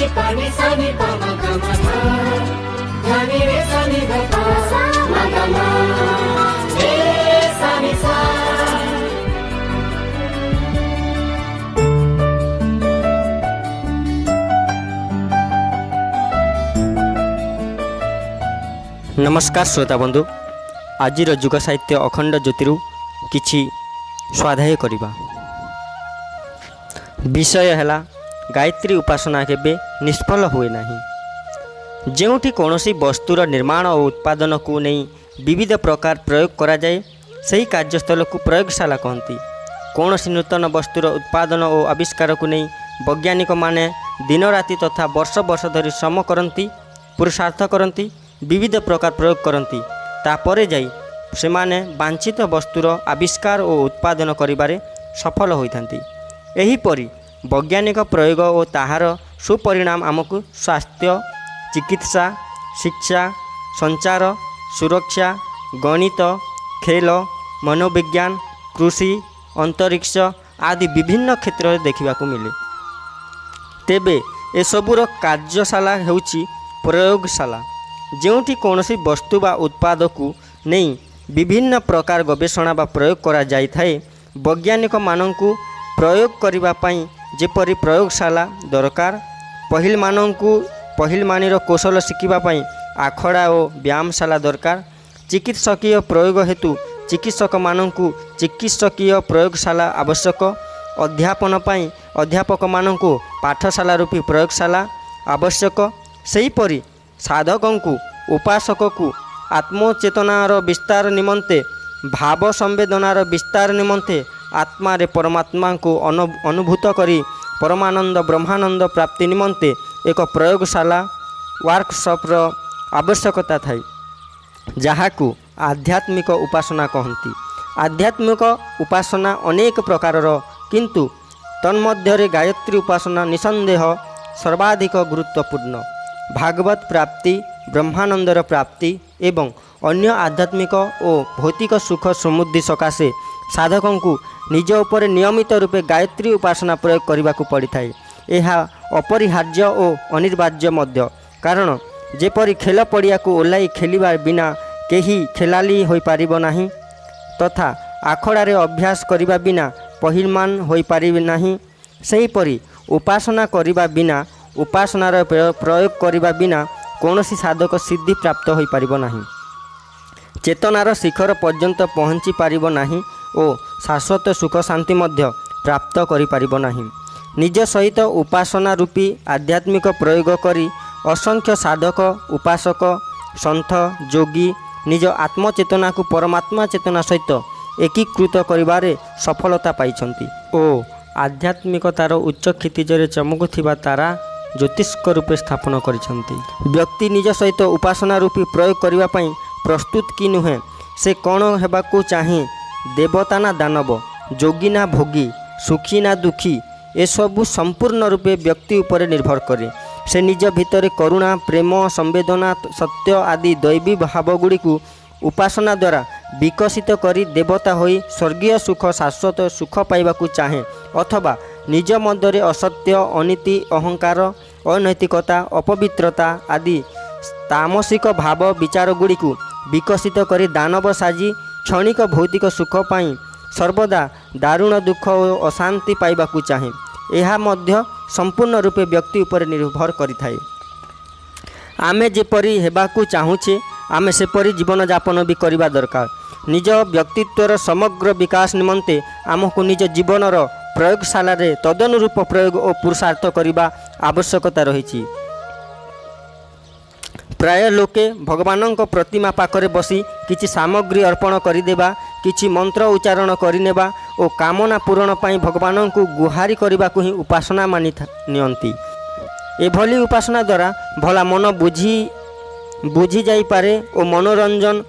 ni pa ni sa ni pa ma ga ma dha dha ni re sa ni dha pa ma ga ma re sa ni sa। नमस्कार श्रोता बंधु, आज जुग साहित्य अखंड ज्योतिरु किछि स्वाध्याय करिबा। विषय है गायत्री उपासना केबे निष्फल हुए नहीं। जेउठी कोनोसी वस्तुर निर्माण और उत्पादन को नहीं विविध प्रकार प्रयोग करा जाए सही कार्यस्थल को प्रयोगशाला कहती। कोनोसी नूतन वस्तुर उत्पादन और आविष्कार को नहीं वैज्ञानिक माने दिन राति तथा वर्ष वर्ष धरी श्रम करती, पुरुषार्थ करती, विविध प्रकार प्रयोग करती। तापरे जाई सेमाने वांछित वस्तुर आविष्कार और उत्पादन करिबारे सफल होइथांती। एहीपरि वैज्ञानिक प्रयोग और ताहार सुपरिणाम आमको स्वास्थ्य, चिकित्सा, शिक्षा, संचार, सुरक्षा, गणित, खेल, मनोविज्ञान, कृषि, अंतरिक्ष आदि विभिन्न क्षेत्र में देखा मिले। तेबे एसबूर कार्यशाला हेउची प्रयोगशाला, जेउठी कोनोसी वस्तु बा उत्पाद को नहीं विभिन्न प्रकार गवेषणा बा प्रयोग करा जाई थाए। वैज्ञानिक माननकु प्रयोग करिबा पई जेपरि प्रयोगशाला दरकार, पहिलमानिर कौशल शिखिबा पई आखड़ा और व्यायामशाला दरकार। चिकित्सकीय प्रयोग हेतु चिकित्सक माननकु चिकित्सकीय प्रयोगशाला आवश्यक। अध्यापन पई अध्यापक माननकु पाठशाला रूपी प्रयोगशाला आवश्यक। सेहीपरि साधकंकु उपासककु आत्मचेतनार विस्तार निमंते, भाव संवेदनार विस्तार निमंते आत्मा रे परमात्मा को अनुभूत करी परमानंद ब्रह्मानंद प्राप्ति निमंते एक प्रयोगशाला वर्कशॉपर आवश्यकता थाई, जहाकू आध्यात्मिक उपासना कहती। आध्यात्मिक उपासना अनेक प्रकारर, किंतु तन्मध्यरे गायत्री उपासना निसंदेह सर्वाधिक गुरुत्वपूर्ण। भागवत प्राप्ति, ब्रह्मानंदर प्राप्ति एवं अन्य आध्यात्मिक और भौतिक सुख समृद्धि सकाशे साधकों को निज उपर नियमित रूपे गायत्री उपासना प्रयोग करने को पड़ी थाए। यह अपरिहार्य और अनिवार्य मध्य, कारण जेपरी खेल पड़िया को ओह्लाई खेलिबा बिना केही खेलाली होई पारिबो नाही, तथा आखड़ारे अभ्यास करिबा बिना पहिलमान होई पारिबे नाही, सेहीपरि उपासना करिबा बिना उपासनार प्रयोग करिबा बिना कौनसी साधक सिद्धि प्राप्त होई पारिबो नाही, चेतनार शिखर पर्यंत पहुँची पारिबो नाही और शाश्वत सुख शांति मध्य प्राप्त करि पारिबो नाही। निज सहित उपासना रूपी आध्यात्मिक प्रयोग करी असंख्य साधक, उपासक, संत, जोगी निज आत्मचेतना को परमात्मा चेतना सहित एकीकृत करिबारे सफलता पाइछंती ओ आध्यात्मिकतार उच्च क्षितिजरे चमकुथिबा तारा ज्योतिष्क रूपे स्थापन करिछंती। व्यक्ति निज सहित उपासना रूपी प्रयोग करिबा पई प्रस्तुत कि नुहे, से कौन हेबाकू चाहे, देवता ना दानव, जोगी ना भोगी, सुखी ना दुखी, एसबू संपूर्ण रूपे व्यक्ति उपर निर्भर करे। से निज भितर करुणा, प्रेम, संवेदना, सत्य आदि दैवी भावगुड़ी को उपासना द्वारा विकसित करी देवता होई स्वर्गीय सुख, शाश्वत सुख पाइबाकू चाहे, अथवा निज मध्यरे असत्य, अनीति, अहंकार, अनैतिकता, अपवित्रता आदि तामसिक भाव विचार गुड़ी को विकसित करी दानव साजी क्षणिक भौतिक सुख पाई सर्वदा दारुण दुख और अशांति पाइबाकू चाहे। यह मध्य संपूर्ण रूपे व्यक्ति उपर निर्भर करिथाए। आमे जेपरि हेबाकू चाहूचे आमे सेपरि जीवन यापन भी करबा दरकार। निज व्यक्तित्वर समग्र विकास निमंते आमको निज जीवनर प्रयोगशाला रे तदनुरूप प्रयोग और पुरुषार्थ करबा आवश्यकता रही। प्राय लोके भगवानक प्रतिमा पाखरे बसी किछि सामग्री अर्पण करिदेबा, किछि मंत्र उच्चारण करिनेबा और कामना पूरण पाई भगवान को गुहारी करने को ही उपासना मानि नियंती। एभली उपासना द्वारा भला मन बुझी जाई पारे और मनोरंजन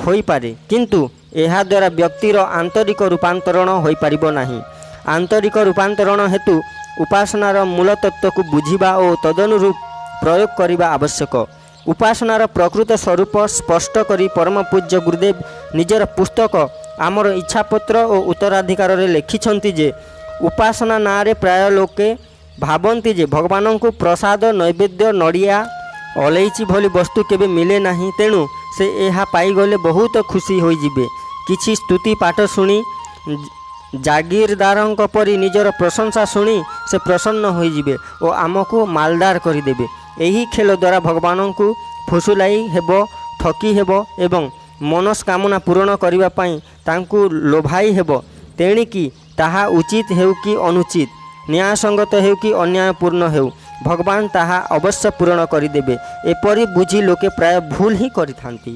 होई पारे, किंतु यह द्वारा व्यक्तिर आंतरिक रूपांतरण होई पारिबो नाही। आंतरिक रूपांतरण हेतु उपासनार मूल तत्व को बुझिबा और तदनुरूप प्रयोग करिबा आवश्यक। उपासनार प्रकृत स्वरूप स्पष्ट करी परम पूज्य गुरुदेव निजर पुस्तक आमर इच्छापत्र और उत्तराधिकार रे लिखिछंती जे उपासना नारे प्राय लोके ଭାବନ୍ତି ଯେ ଭଗବାନଙ୍କୁ ପ୍ରସାଦ ନୈବେଦ୍ୟ ନଡ଼ିଆ ଅଳେଇଚି ଭଳି ବସ୍ତୁ କେବେ ମିଳେ ନାହିଁ, ତେଣୁ ସେ ଏହା ପାଇଗଲେ ବହୁତ ଖୁସି ହୋଇଯିବେ। କିଛି ସ୍ତୁତି ପାଠ ଶୁଣି ଜାଗିରଦାରଙ୍କ ପରି ନିଜର ପ୍ରଶଂସା ଶୁଣି ସେ ପ୍ରସନ୍ନ ହୋଇଯିବେ ଓ ଆମକୁ ମାଲଦାର କରିଦେବେ। ଏହି ଖେଳ ଦ୍ୱାରା ଭଗବାନଙ୍କୁ ଫୁସୁଲାଇ ହେବ, ଠକି ହେବ ଏବଂ ମନସ୍କାମନା ପୂରଣ କରିବା ପାଇଁ ତାଙ୍କୁ ଲୋଭାଇ ହେବ। ତେଣିକି ତାହା ଉଚିତ ହେଉ କି ଅନୁଚିତ, ନ୍ୟାୟସଙ୍ଗତ ହେଉ କି ଅନ୍ୟାୟପୂର୍ଣ୍ଣ ହେଉ, ଭଗବାନ ତାହା ଅବଶ୍ୟ ପୂରଣ କରିଦେବେ। ଏପରି ବୁଝି ଲୋକେ ପ୍ରାୟ ଭୁଲ ହିଁ କରିଥାନ୍ତି।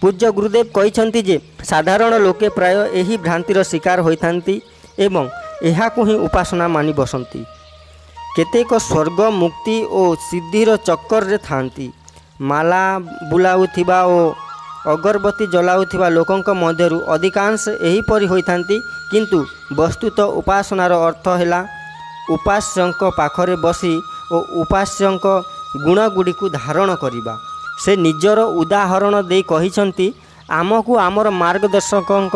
ପୂଜ୍ୟ ଗୁରୁଦେବ କହିଛନ୍ତି ଯେ ସାଧାରଣ ଲୋକେ ପ୍ରାୟ ଏହି ଭ୍ରାନ୍ତିର ଶିକାର ହୋଇଥାନ୍ତି ଏବଂ ଏହାକୁ ହିଁ ଉପାସନା ମାନି ବସନ୍ତି। କେତେକ ସ୍ୱର୍ଗ ମୁକ୍ତି ଓ ସିଦ୍ଧିର ଚକ୍କରରେ ଥାନ୍ତି। ମାଲା ବୁଲାଉଥିବା ଓ ଅଗରବତୀ ଜଳାଉଥିବା ଲୋକଙ୍କ ମଧ୍ୟରୁ ଅଧିକାଂଶ ଏହିପରି ହୋଇଥାନ୍ତି, କିନ୍ତୁ ବସ୍ତୁତ ଉପାସନାର ଅର୍ଥ ହେଲା ଉପାସ୍ୟଙ୍କ ପାଖରେ ବସି ଓ ଉପାସ୍ୟଙ୍କ ଗୁଣଗୁଡ଼ିକୁ ଧାରଣ କରିବା। ସେ ନିଜର ଉଦାହରଣ ଦେଇ କହିଛନ୍ତି, ଆମକୁ ଆମର ମାର୍ଗଦର୍ଶକଙ୍କ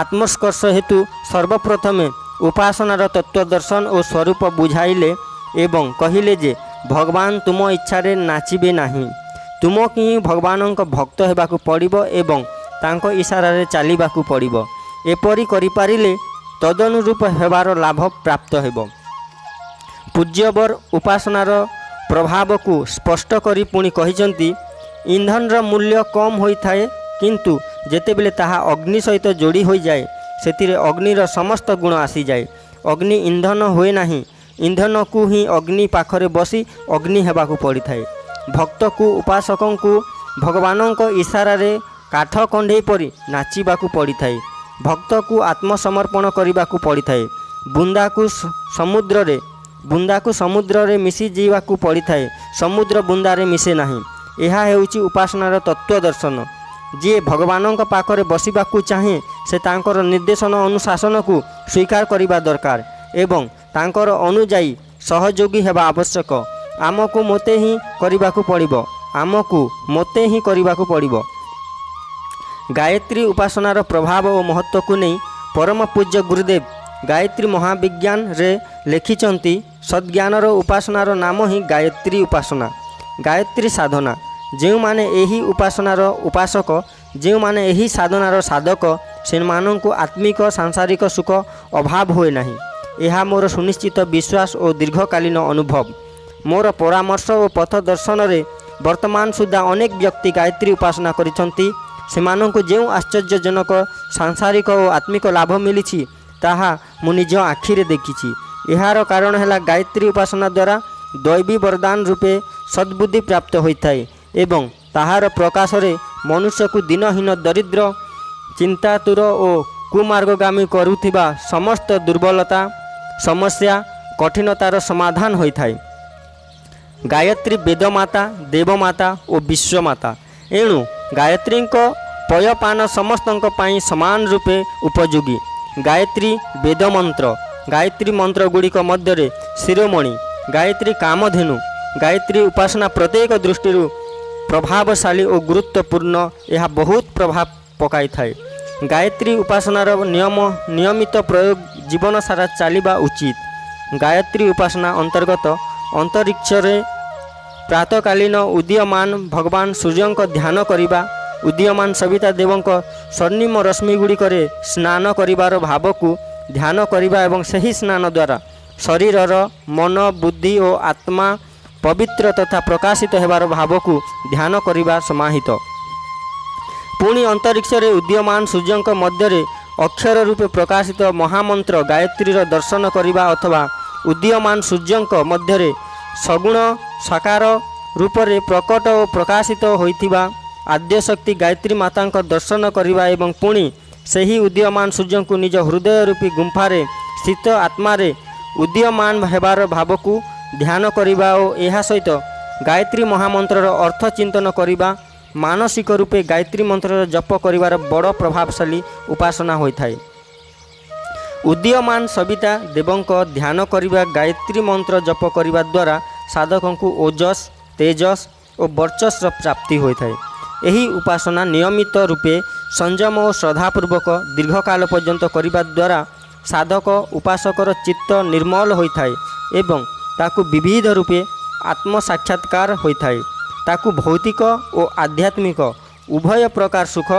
ଆତ୍ମସ୍ପର୍ଶ ହେତୁ ସର୍ବପ୍ରଥମେ ଉପାସନାର ତତ୍ତ୍ୱଦର୍ଶନ ଓ ସ୍ୱରୂପ ବୁଝାଇଲେ ଏବଂ କହିଲେ ଯେ ଭଗବାନ ତୁମ ଇଚ୍ଛାରେ ନାଚିବେ ନାହିଁ। ତୁମକୁ ହିଁ ଭଗବାନଙ୍କ ଭକ୍ତ ହେବାକୁ ପଡ଼ିବ ଏବଂ ତାଙ୍କ ଇଶାରାରେ ଚାଲିବାକୁ ପଡ଼ିବ। ଏପରି କରିପାରିଲେ ତଦନୁରୂପ ହେବାର ଲାଭ ପ୍ରାପ୍ତ ହେବ। ପୂଜ୍ୟବର ଉପାସନାର ପ୍ରଭାବକୁ ସ୍ପଷ୍ଟ କରି ପୁଣି କହିଛନ୍ତି, ଇନ୍ଧନର ମୂଲ୍ୟ କମ୍ ହୋଇଥାଏ, କିନ୍ତୁ ଯେତେବେଳେ ତାହା ଅଗ୍ନି ସହିତ ଯୋଡ଼ି ହୋଇଯାଏ ସେଥିରେ ଅଗ୍ନିର ସମସ୍ତ ଗୁଣ ଆସିଯାଏ। ଅଗ୍ନି ଇନ୍ଧନ ହୁଏ ନାହିଁ, ଇନ୍ଧନକୁ ହିଁ ଅଗ୍ନି ପାଖରେ ବସି ଅଗ୍ନି ହେବାକୁ ପଡ଼ିଥାଏ। ଭକ୍ତକୁ ଉପାସକଙ୍କୁ ଭଗବାନଙ୍କ ଇଶାରାରେ କାଠ କଣ୍ଢେଇ ପରି ନାଚିବାକୁ ପଡ଼ିଥାଏ। ଭକ୍ତକୁ ଆତ୍ମସମର୍ପଣ କରିବାକୁ ପଡ଼ିଥାଏ। ବୁନ୍ଦାକୁ ସମୁଦ୍ରରେ ମିଶିଯିବାକୁ ପଡ଼ିଥାଏ, ସମୁଦ୍ର ବୁନ୍ଦାରେ ମିଶେ ନାହିଁ। ଏହା ହେଉଛି ଉପାସନାର ତତ୍ତ୍ୱ ଦର୍ଶନ। ଯିଏ ଭଗବାନଙ୍କ ପାଖରେ ବସିବାକୁ ଚାହେଁ ସେ ତାଙ୍କର ନିର୍ଦ୍ଦେଶନ ଅନୁଶାସନକୁ ସ୍ୱୀକାର କରିବା ଦରକାର ଏବଂ ତାଙ୍କର ଅନୁଯାୟୀ ସହଯୋଗୀ ହେବା ଆବଶ୍ୟକ। ଆମକୁ ମୋତେ ହିଁ କରିବାକୁ ପଡ଼ିବ। ଗାୟତ୍ରୀ ଉପାସନାର ପ୍ରଭାବ ଓ ମହତ୍ତ୍ୱକୁ ନେଇ ପରମ ପୂଜ୍ୟ ଗୁରୁଦେବ ଗାୟତ୍ରୀ ମହାବିଜ୍ଞାନରେ ଲେଖିଛନ୍ତି, ସଦ୍ଜ୍ଞାନର ଉପାସନାର ନାମ ହିଁ ଗାୟତ୍ରୀ ଉପାସନା। ଗାୟତ୍ରୀ ସାଧନା, ଯେଉଁମାନେ ଏହି ଉପାସନାର ଉପାସକ, ଯେଉଁମାନେ ଏହି ସାଧନାର ସାଧକ, ସେମାନଙ୍କୁ ଆତ୍ମିକ ସାଂସାରିକ ସୁଖ ଅଭାବ ହୁଏ ନାହିଁ। ଏହା ମୋର ସୁନିଶ୍ଚିତ ବିଶ୍ୱାସ ଓ ଦୀର୍ଘକାଳୀନ ଅନୁଭବ। ମୋର ପରାମର୍ଶ ଓ ପଥ ଦର୍ଶନରେ ବର୍ତ୍ତମାନ ସୁଦ୍ଧା ଅନେକ ବ୍ୟକ୍ତି ଗାୟତ୍ରୀ ଉପାସନା କରିଛନ୍ତି। ସେମାନଙ୍କୁ ଯେଉଁ ଆଶ୍ଚର୍ଯ୍ୟଜନକ ସାଂସାରିକ ଓ ଆତ୍ମିକ ଲାଭ ମିଳିଛି ତାହା ମୁଁ ନିଜ ଆଖିରେ ଦେଖିଛି। ଏହାର କାରଣ ହେଲା ଗାୟତ୍ରୀ ଉପାସନା ଦ୍ୱାରା ଦୈବୀ ବରଦାନ ରୂପେ ସଦ୍ବୁଦ୍ଧି ପ୍ରାପ୍ତ ହୋଇଥାଏ ଏବଂ ତାହାର ପ୍ରକାଶରେ ମନୁଷ୍ୟକୁ ଦିନହୀନ, ଦରିଦ୍ର, ଚିନ୍ତାତୁର ଓ କୁମାର୍ଗଗାମୀ କରୁଥିବା ସମସ୍ତ ଦୁର୍ବଳତା, ସମସ୍ୟା, କଠିନତାର ସମାଧାନ ହୋଇଥାଏ। ଗାୟତ୍ରୀ ବେଦମାତା, ଦେବମାତା ଓ ବିଶ୍ୱମାତା। ଏଣୁ ଗାୟତ୍ରୀଙ୍କ ପୟପାନ ସମସ୍ତଙ୍କ ପାଇଁ ସମାନ ରୂପେ ଉପଯୋଗୀ। ଗାୟତ୍ରୀ ବେଦମନ୍ତ୍ର। ଗାୟତ୍ରୀ ମନ୍ତ୍ରଗୁଡ଼ିକ ମଧ୍ୟରେ ଶିରୋମଣି ଗାୟତ୍ରୀ କାମଧେନୁ। ଗାୟତ୍ରୀ ଉପାସନା ପ୍ରତ୍ୟେକ ଦୃଷ୍ଟିରୁ ପ୍ରଭାବଶାଳୀ ଓ ଗୁରୁତ୍ୱପୂର୍ଣ୍ଣ। ଏହା ବହୁତ ପ୍ରଭାବ ପକାଇଥାଏ। ଗାୟତ୍ରୀ ଉପାସନାର ନିୟମିତ ପ୍ରୟୋଗ ଜୀବନ ସାରା ଚାଲିବା ଉଚିତ। ଗାୟତ୍ରୀ ଉପାସନା ଅନ୍ତର୍ଗତ ଅନ୍ତରିକ୍ଷରେ ପ୍ରାତଃକାଳୀନ ଉଦୀୟମାନ ଭଗବାନ ସୂର୍ଯ୍ୟଙ୍କ ଧ୍ୟାନ କରିବା, ଉଦୀୟମାନ ସବିତା ଦେବଙ୍କ ସ୍ୱର୍ଣ୍ଣିମ ରଶ୍ମିଗୁଡ଼ିକରେ ସ୍ନାନ କରିବାର ଭାବକୁ ଧ୍ୟାନ କରିବା ଏବଂ ସେହି ସ୍ନାନ ଦ୍ୱାରା ଶରୀରର, ମନ, ବୁଦ୍ଧି ଓ ଆତ୍ମା ପବିତ୍ର ତଥା ପ୍ରକାଶିତ ହେବାର ଭାବକୁ ଧ୍ୟାନ କରିବା ସମାହିତ। ପୁଣି ଅନ୍ତରିକ୍ଷରେ ଉଦୀୟମାନ ସୂର୍ଯ୍ୟଙ୍କ ମଧ୍ୟରେ ଅକ୍ଷର ରୂପେ ପ୍ରକାଶିତ ମହାମନ୍ତ୍ର ଗାୟତ୍ରୀର ଦର୍ଶନ କରିବା ଅଥବା ଉଦୀୟମାନ ସୂର୍ଯ୍ୟଙ୍କ ମଧ୍ୟରେ ସଗୁଣ ସାକାର ରୂପରେ ପ୍ରକଟ ଓ ପ୍ରକାଶିତ ହୋଇଥିବା ଆଦ୍ୟଶକ୍ତି ଗାୟତ୍ରୀ ମାତାଙ୍କ ଦର୍ଶନ କରିବା ଏବଂ ପୁଣି ସେହି ଉଦୀୟମାନ ସୂର୍ଯ୍ୟଙ୍କୁ ନିଜ ହୃଦୟ ରୂପୀ ଗୁମ୍ଫାରେ ସ୍ଥିତ ଆତ୍ମାରେ ଉଦୀୟମାନ ହେବାର ଭାବକୁ ଧ୍ୟାନ କରିବା ଓ ଏହା ସହିତ ଗାୟତ୍ରୀ ମହାମନ୍ତ୍ରର ଅର୍ଥ ଚିନ୍ତନ କରିବା ମାନସିକ ରୂପେ ଗାୟତ୍ରୀ ମନ୍ତ୍ରର ଜପ କରିବାର ବଡ଼ ପ୍ରଭାବଶାଳୀ ଉପାସନା ହୋଇଥାଏ। ଉଦୀୟମାନ ସବିତା ଦେବଙ୍କ ଧ୍ୟାନ କରିବା ଗାୟତ୍ରୀ ମନ୍ତ୍ର ଜପ କରିବା ଦ୍ୱାରା ସାଧକଙ୍କୁ ଓଜସ୍, ତେଜସ୍ ଓ ବର୍ଚସ୍ର ପ୍ରାପ୍ତି ହୋଇଥାଏ। ଏହି ଉପାସନା ନିୟମିତ ରୂପେ ସଂଯମ ଓ ଶ୍ରଦ୍ଧାପୂର୍ବକ ଦୀର୍ଘକାଳ ପର୍ଯ୍ୟନ୍ତ କରିବା ଦ୍ୱାରା ସାଧକ ଉପାସକର ଚିତ୍ତ ନିର୍ମଳ ହୋଇଥାଏ ଏବଂ ତାକୁ ବିବିଧ ରୂପେ ଆତ୍ମସାକ୍ଷାତକାର ହୋଇଥାଏ। ତାକୁ ଭୌତିକ ଓ ଆଧ୍ୟାତ୍ମିକ ଉଭୟ ପ୍ରକାର ସୁଖ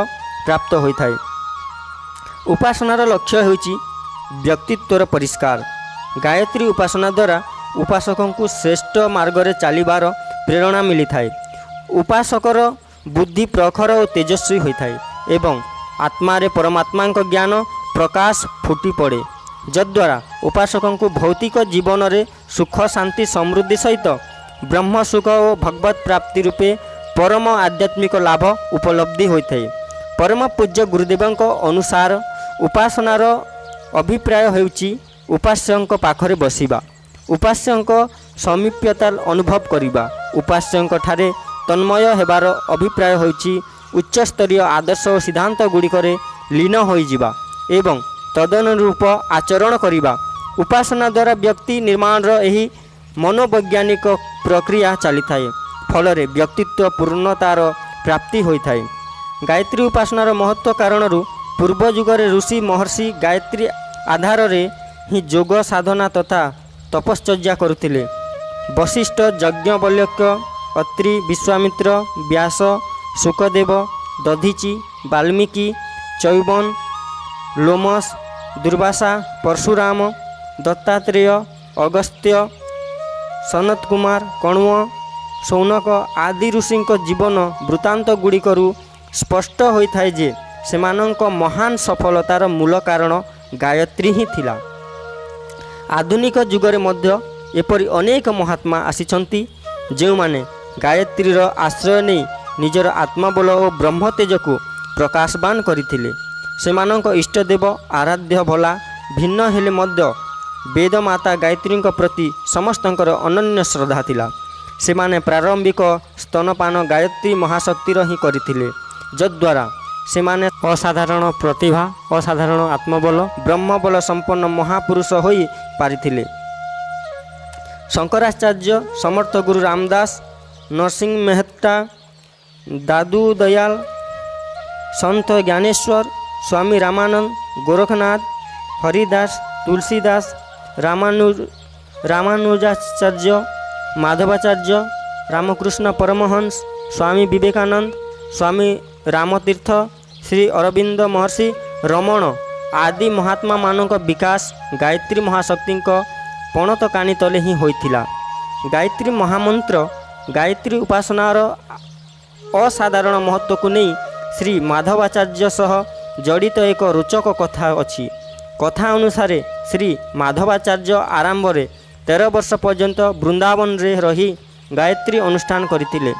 ପ୍ରାପ୍ତ ହୋଇଥାଏ। ଉପାସନାର ଲକ୍ଷ୍ୟ ହେଉଛି ବ୍ୟକ୍ତିତ୍ୱର ପରିଷ୍କାର। ଗାୟତ୍ରୀ ଉପାସନା ଦ୍ୱାରା ଉପାସକଙ୍କୁ ଶ୍ରେଷ୍ଠ ମାର୍ଗରେ ଚାଲିବାର ପ୍ରେରଣା ମିଳିଥାଏ। ଉପାସକର ବୁଦ୍ଧି ପ୍ରଖର ଓ ତେଜସ୍ୱୀ ହୋଇଥାଏ ଏବଂ ଆତ୍ମାରେ ପରମାତ୍ମାଙ୍କ ଜ୍ଞାନ ପ୍ରକାଶ ଫୁଟି ପଡ଼େ, ଯଦ୍ୱାରା ଉପାସକଙ୍କୁ ଭୌତିକ ଜୀବନରେ ସୁଖ ଶାନ୍ତି ସମୃଦ୍ଧି ସହିତ ବ୍ରହ୍ମ ସୁଖ ଓ ଭଗବତ ପ୍ରାପ୍ତି ରୂପେ ପରମ ଆଧ୍ୟାତ୍ମିକ ଲାଭ ଉପଲବ୍ଧି ହୋଇଥାଏ। ପରମ ପୂଜ୍ୟ ଗୁରୁଦେବଙ୍କ ଅନୁସାର ଉପାସନାର ଅଭିପ୍ରାୟ ହେଉଛି ଉପାସ୍ୟଙ୍କ ପାଖରେ ବସିବା, ଉପାସ୍ୟଙ୍କ ସମୀପ୍ୟତା ଅନୁଭବ କରିବା। ଉପାସ୍ୟଙ୍କ ଠାରେ ତନ୍ମୟ ହେବାର ଅଭିପ୍ରାୟ ହେଉଛି ଉଚ୍ଚସ୍ତରୀୟ ଆଦର୍ଶ ଓ ସିଦ୍ଧାନ୍ତ ଗୁଡ଼ିକରେ ଲୀନ ହୋଇଯିବା ଏବଂ ତଦନୁରୂପ ଆଚରଣ କରିବା। ଉପାସନା ଦ୍ୱାରା ବ୍ୟକ୍ତି ନିର୍ମାଣର ଏହି ମନୋବୈଜ୍ଞାନିକ ପ୍ରକ୍ରିୟା ଚାଲିଥାଏ, ଫଳରେ ବ୍ୟକ୍ତିତ୍ୱ ପୂର୍ଣ୍ଣତାର ପ୍ରାପ୍ତି ହୋଇଥାଏ। ଗାୟତ୍ରୀ ଉପାସନାର ମହତ୍ତ୍ୱ କାରଣରୁ ପୂର୍ବ ଯୁଗରେ ଋଷି ମହର୍ଷି ଗାୟତ୍ରୀ ଆଧାରରେ ହିଁ ଯୋଗ ସାଧନା ତଥା ତପଶ୍ଚର୍ଯ୍ୟା କରୁଥିଲେ। ବଶିଷ୍ଠ, ଯଜ୍ଞବଲ୍କ୍ୟ, ଅତ୍ରି, ବିଶ୍ୱାମିତ୍ର, ବ୍ୟାସ, ଶୁକଦେବ, ଦଧିଚି, ବାଲ୍ମୀକି, ଚୈବନ, ଲୋମସ, ଦୁର୍ବାସା, ପରଶୁରାମ, ଦତ୍ତାତ୍ରେୟ, ଅଗସ୍ତ୍ୟ, ସନତ କୁମାର, କଣ୍ୱ, ଶୌନକ ଆଦି ଋଷିଙ୍କ ଜୀବନ ବୃତ୍ତାନ୍ତ ଗୁଡ଼ିକରୁ ସ୍ପଷ୍ଟ ହୋଇଥାଏ ଯେ ସେମାନଙ୍କ ମହାନ ସଫଳତାର ମୂଳ କାରଣ ଗାୟତ୍ରୀ ହିଁ ଥିଲା। ଆଧୁନିକ ଯୁଗରେ ମଧ୍ୟ ଏପରି ଅନେକ ମହାତ୍ମା ଆସିଛନ୍ତି ଯେଉଁମାନେ ଗାୟତ୍ରୀର ଆଶ୍ରୟ ନେଇ ନିଜର ଆତ୍ମବଳ ଓ ବ୍ରହ୍ମତେଜକୁ ପ୍ରକାଶବାନ କରିଥିଲେ। ସେମାନଙ୍କ ଇଷ୍ଟଦେବ ଆରାଧ୍ୟ ଭଲା ଭିନ୍ନ ହେଲେ ମଧ୍ୟ ବେଦମାତା ଗାୟତ୍ରୀଙ୍କ ପ୍ରତି ସମସ୍ତଙ୍କର ଅନନ୍ୟ ଶ୍ରଦ୍ଧା ଥିଲା। ସେମାନେ ପ୍ରାରମ୍ଭିକ ସ୍ତନପାନ ଗାୟତ୍ରୀ ମହାଶକ୍ତିର ହିଁ କରିଥିଲେ, ଯଦ୍ୱାରା ସେମାନେ ଅସାଧାରଣ ପ୍ରତିଭା, ଅସାଧାରଣ ଆତ୍ମବଳ, ବ୍ରହ୍ମବଳ ସମ୍ପନ୍ନ ମହାପୁରୁଷ ହୋଇ ପାରିଥିଲେ। ଶଙ୍କରାଚାର୍ଯ୍ୟ, ସମର୍ଥ ଗୁରୁ ରାମଦାସ, ନରସିଂହ ମେହତା, ଦାଦୁ ଦୟାଲ, ସନ୍ଥ ଜ୍ଞାନେଶ୍ୱର, ସ୍ୱାମୀ ରାମାନନ୍ଦ, ଗୋରଖନାଥ, ହରିଦାସ, ତୁଳସୀଦାସ, ରାମାନୁଜାଚାର୍ଯ୍ୟ, ମାଧବାଚାର୍ଯ୍ୟ, ରାମକୃଷ୍ଣ ପରମହଂସ, ସ୍ୱାମୀ ବିବେକାନନ୍ଦ, ସ୍ୱାମୀ ରାମତୀର୍ଥ, ଶ୍ରୀ ଅରବିନ୍ଦ ମହର୍ଷି, ରମଣ ଆଦି ମହାତ୍ମାମାନଙ୍କ ବିକାଶ ଗାୟତ୍ରୀ ମହାଶକ୍ତିଙ୍କ ପଣତ କାନି ତଳେ ହିଁ ହୋଇଥିଲା। ଗାୟତ୍ରୀ ମହାମନ୍ତ୍ର ଗାୟତ୍ରୀ ଉପାସନାର ଅସାଧାରଣ ମହତ୍ତ୍ୱକୁ ନେଇ ଶ୍ରୀ ମାଧବାଚାର୍ଯ୍ୟ ସହ ଜଡ଼ିତ ଏକ ରୋଚକ କଥା ଅଛି। କଥା ଅନୁସାରେ ଶ୍ରୀ ମାଧବାଚାର୍ଯ୍ୟ ଆରମ୍ଭରେ 13 ବର୍ଷ ପର୍ଯ୍ୟନ୍ତ ବୃନ୍ଦାବନରେ ରହି ଗାୟତ୍ରୀ ଅନୁଷ୍ଠାନ କରିଥିଲେ।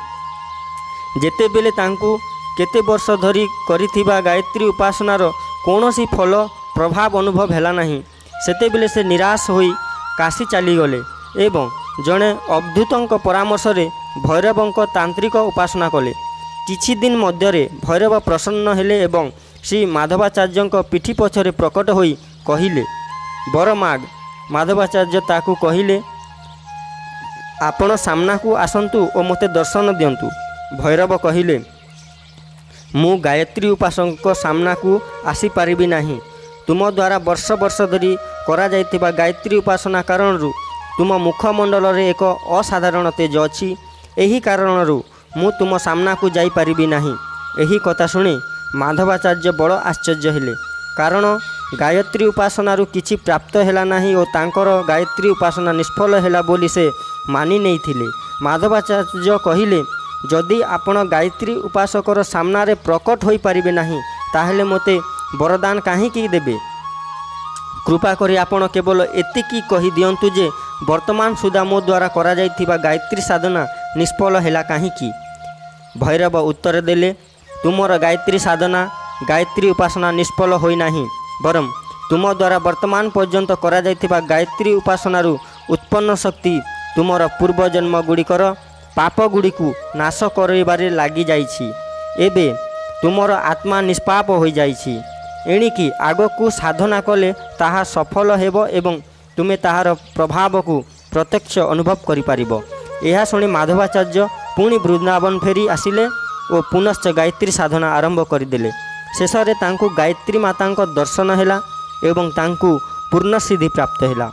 ଯେତେବେଳେ ତାଙ୍କୁ କେତେ ବର୍ଷ ଧରି କରିଥିବା ଗାୟତ୍ରୀ ଉପାସନାର କୌଣସି ଫଳ ପ୍ରଭାବ ଅନୁଭବ ହେଲା ନାହିଁ, ସେତେବେଳେ ସେ ନିରାଶ ହୋଇ କାଶୀ ଚାଲିଗଲେ ଏବଂ ଜଣେ ଅବଧୂତଙ୍କ ପରାମର୍ଶରେ ଭୈରବଙ୍କ ତାନ୍ତ୍ରିକ ଉପାସନା କଲେ। କିଛି ଦିନ ମଧ୍ୟରେ ଭୈରବ ପ୍ରସନ୍ନ ହେଲେ ଏବଂ ଶ୍ରୀ ମାଧବାଚାର୍ଯ୍ୟଙ୍କ ପିଠି ପଛରେ ପ୍ରକଟ ହୋଇ କହିଲେ, ବର ମାଗ। ମାଧବାଚାର୍ଯ୍ୟ ତାକୁ କହିଲେ, ଆପଣ ସାମ୍ନାକୁ ଆସନ୍ତୁ ଓ ମୋତେ ଦର୍ଶନ ଦିଅନ୍ତୁ। ଭୈରବ କହିଲେ, ମୁଁ ଗାୟତ୍ରୀ ଉପାସକଙ୍କ ସାମ୍ନାକୁ ଆସିପାରିବି ନାହିଁ। ତୁମ ଦ୍ୱାରା ବର୍ଷ ବର୍ଷ ଧରି କରାଯାଇଥିବା ଗାୟତ୍ରୀ ଉପାସନା କାରଣରୁ ତୁମ ମୁଖମଣ୍ଡଳରେ ଏକ ଅସାଧାରଣ ତେଜ ଅଛି। ଏହି କାରଣରୁ ମୁଁ ତୁମ ସାମ୍ନାକୁ ଯାଇପାରିବି ନାହିଁ। ଏହି କଥା ଶୁଣି ମାଧବାଚାର୍ଯ୍ୟ ବଡ଼ ଆଶ୍ଚର୍ଯ୍ୟ ହେଲେ, କାରଣ ଗାୟତ୍ରୀ ଉପାସନାରୁ କିଛି ପ୍ରାପ୍ତ ହେଲା ନାହିଁ ଓ ତାଙ୍କର ଗାୟତ୍ରୀ ଉପାସନା ନିଷ୍ଫଳ ହେଲା ବୋଲି ସେ ମାନି ନେଇଥିଲେ। ମାଧବାଚାର୍ଯ୍ୟ କହିଲେ, ଯଦି ଆପଣ ଗାୟତ୍ରୀ ଉପାସକର ସାମ୍ନାରେ ପ୍ରକଟ ହୋଇପାରିବେ ନାହିଁ, ତାହେଲେ ମୋତେ ବରଦାନ କାହିଁକି ଦେବେ? କୃପା କରି ଆପଣ କେବଳ ଏତିକି କହିଦିଅନ୍ତୁ ଯେ ବର୍ତ୍ତମାନ ସୁଦ୍ଧା ମୋ ଦ୍ୱାରା କରାଯାଇଥିବା ଗାୟତ୍ରୀ ସାଧନା ନିଷ୍ଫଳ ହେଲା କାହିଁକି? ଭୈରବ ଉତ୍ତର ଦେଲେ, ତୁମର ଗାୟତ୍ରୀ ସାଧନା, ଗାୟତ୍ରୀ ଉପାସନା ନିଷ୍ଫଳ ହୋଇନାହିଁ, ବରଂ ତୁମ ଦ୍ୱାରା ବର୍ତ୍ତମାନ ପର୍ଯ୍ୟନ୍ତ କରାଯାଇଥିବା ଗାୟତ୍ରୀ ଉପାସନାରୁ ଉତ୍ପନ୍ନ ଶକ୍ତି ତୁମର ପୂର୍ବଜନ୍ମ ଗୁଡ଼ିକର ପାପ ଗୁଡ଼ିକୁ ନାଶ କରିବାରେ ଲାଗିଯାଇଛି। ଏବେ ତୁମର ଆତ୍ମା ନିଷ୍ପାପ ହୋଇଯାଇଛି। ଏଣିକି ଆଗକୁ ସାଧନା କଲେ ତାହା ସଫଳ ହେବ ଏବଂ ତୁମେ ତାହାର ପ୍ରଭାବକୁ ପ୍ରତ୍ୟକ୍ଷ ଅନୁଭବ କରିପାରିବ। ଏହା ଶୁଣି ମାଧବାଚାର୍ଯ୍ୟ ପୁଣି ବୃନ୍ଦାବନ ଫେରି ଆସିଲେ ଓ ପୁନଶ୍ଚ ଗାୟତ୍ରୀ ସାଧନା ଆରମ୍ଭ କରିଦେଲେ। ଶେଷରେ ତାଙ୍କୁ ଗାୟତ୍ରୀ ମାତାଙ୍କ ଦର୍ଶନ ହେଲା ଏବଂ ତାଙ୍କୁ ପୂର୍ଣ୍ଣ ସିଦ୍ଧି ପ୍ରାପ୍ତ ହେଲା।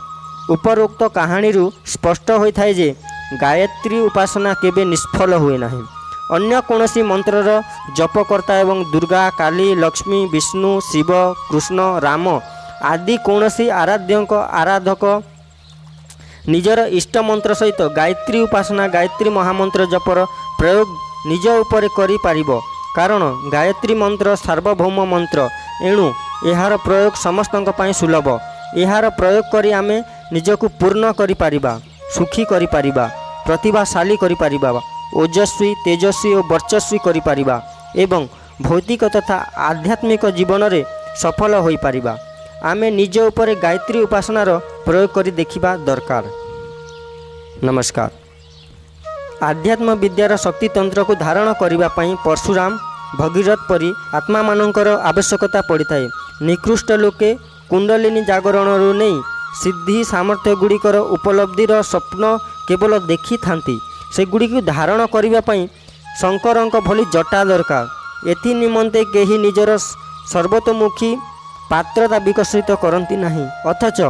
उपरोक्त कहानी स्पष्ट होता है जे गायत्री उपासना केबे निष्फल हुए नहीं। अन्य कौनसी मंत्रर जपकर्ता एवं दुर्गा, काली, लक्ष्मी, विष्णु, शिव, कृष्ण, राम आदि कौनसी आराधक निजर इष्ट मंत्र सहित गायत्री उपासना गायत्री महामंत्र जपर प्रयोग निज उपरे करि पारिबो। कारण गायत्री मंत्र सार्वभौम मंत्र, एणु एहार प्रयोग समस्तଙ୍କ ପାଇଁ सुलभ। एहार प्रयोग करी आमे निजକୁ पूर्ण करि पारिबा, सुखी करि पारिबा, प्रतिभाशाली करि पारिबा, ओजस्वी, तेजस्वी और वर्चस्वी करि पारिबा एवं भौतिक तथा आध्यात्मिक जीवन रे सफल होई पारिबा। आमे निज उपरे गायत्री उपासनार प्रयोग करी देखिबा दरकार। नमस्कार। आध्यात्म विद्यार शक्ति तंत्र को धारण करिबा पई परशुराम, भगीरथ परी आत्मा मानकर आवश्यकता पड़ता है। निकृष्ट लोके कुंडलिनी जागरण नहीं सिद्धि सामर्थ्य गुड़िकर उपलब्धिर स्वप्न केवल देखि थांती, से गुड़ी को धारण करिबा पई शंकरंक भली जटा दरकार। एथि निमंते केही निजर सर्वतोमुखी पात्रता विकसित करती नहीं, अथच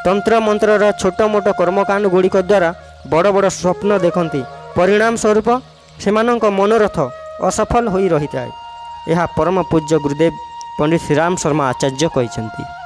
तंत्र मंत्रर छोट मोट कर्मकांड गुड़िक द्वारा बड़ बड़ स्वप्न देखती। परिणाम स्वरूप सेमानंक मनोरथ असफल होई रही थाए। यह परम पूज्य गुरुदेव पंडित श्रीराम शर्मा आचार्य कहते।